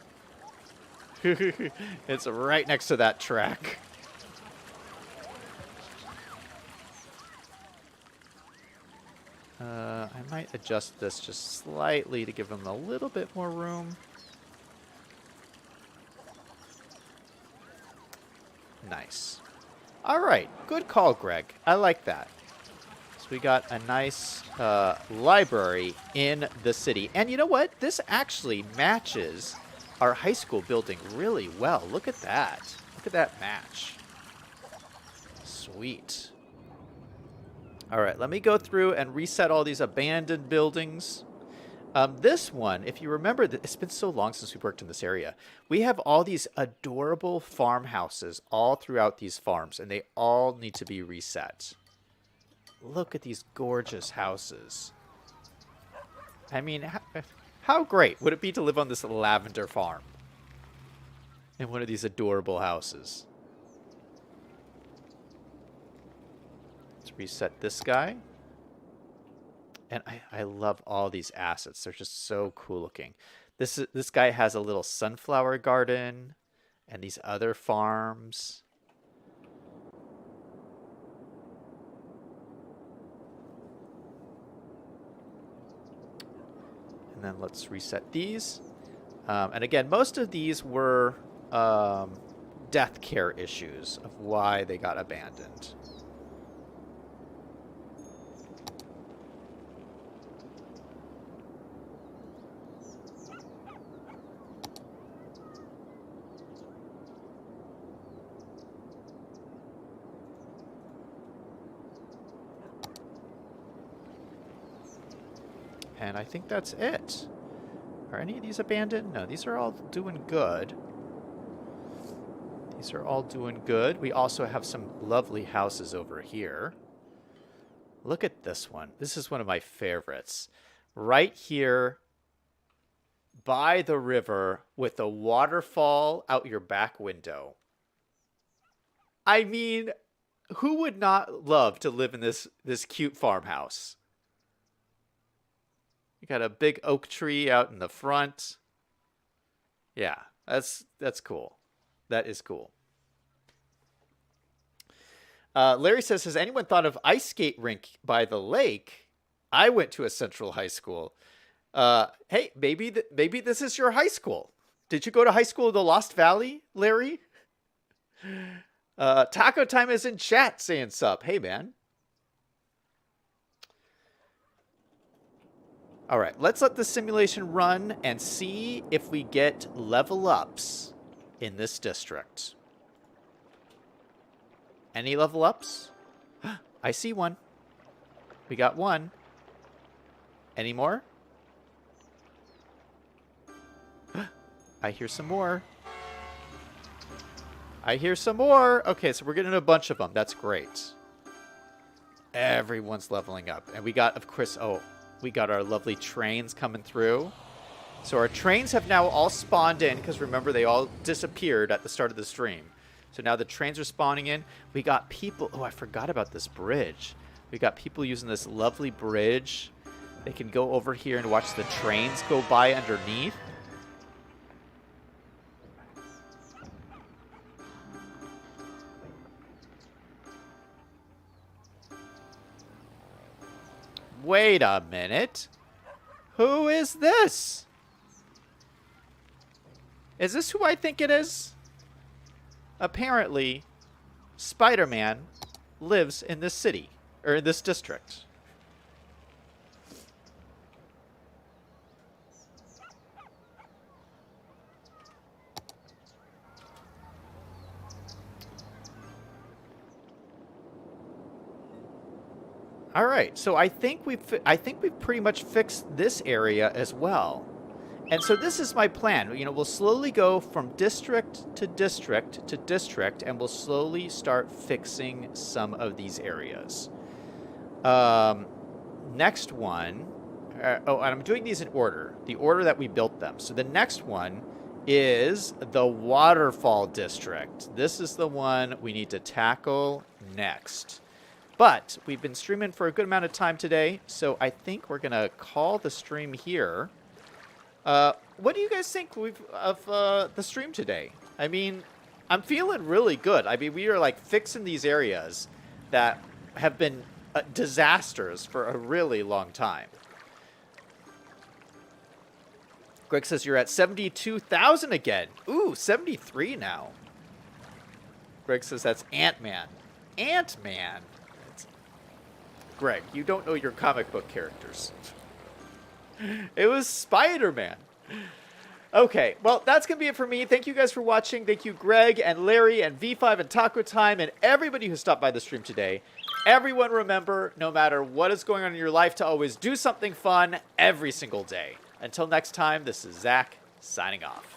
It's right next to that track. I might adjust this just slightly to give them a little bit more room. Nice. All right. Good call, Greg. I like that. So we got a nice library in the city. And you know what? This actually matches our high school building really well. Look at that. Look at that match. Sweet. All right, let me go through and reset all these abandoned buildings. This one, if you remember, it's been so long since we worked in this area. We have all these adorable farmhouses all throughout these farms, and they all need to be reset. Look at these gorgeous houses. I mean, how great would it be to live on this lavender farm in one of these adorable houses? Let's reset this guy. And I love all these assets. They're just so cool looking. This guy has a little sunflower garden and these other farms. And then let's reset these. And again, most of these were death care issues of why they got abandoned. And I think that's it. Are any of these abandoned? No, these are all doing good. These are all doing good. We also have some lovely houses over here. Look at this one. This is one of my favorites. Right here by the river with a waterfall out your back window. I mean, who would not love to live in this cute farmhouse? You got a big oak tree out in the front. Yeah, that's cool. That is cool. Larry says, has anyone thought of ice skate rink by the lake? I went to a central high school. Hey, maybe this is your high school. Did you go to high school in the Lost Valley, Larry? Taco Time is in chat saying sup. Hey, man. All right, let's let the simulation run and see if we get level ups in this district. Any level ups? I see one. We got one. Any more? I hear some more. I hear some more. Okay, so we're getting a bunch of them. That's great. Everyone's leveling up. And we got, of course, we got our lovely trains coming through. So our trains have now all spawned in, because remember, they all disappeared at the start of the stream. So now the trains are spawning in. We got people. Oh, I forgot about this bridge. We got people using this lovely bridge. They can go over here and watch the trains go by underneath. Wait a minute. Who is this? Is this who I think it is? apparently Spider-Man lives in this city, or in this district. All right, so I think we've pretty much fixed this area as well. And so this is my plan. You know, we'll slowly go from district to district to district, and we'll slowly start fixing some of these areas. Next one. Oh, and I'm doing these in order, the order that we built them. So the next one is the waterfall district. This is the one we need to tackle next. But we've been streaming for a good amount of time today, so I think we're going to call the stream here. What do you guys think of the stream today? I mean, I'm feeling really good. I mean, we are like fixing these areas that have been disasters for a really long time. Greg says you're at 72,000 again. Ooh, 73 now. Greg says that's Ant-Man. Ant-Man. Greg, you don't know your comic book characters. It was Spider-Man. Okay, well, that's going to be it for me. Thank you guys for watching. Thank you, Greg and Larry and V5 and Taco Time and everybody who stopped by the stream today. Everyone remember, no matter what is going on in your life, to always do something fun every single day. Until next time, this is Zach, signing off.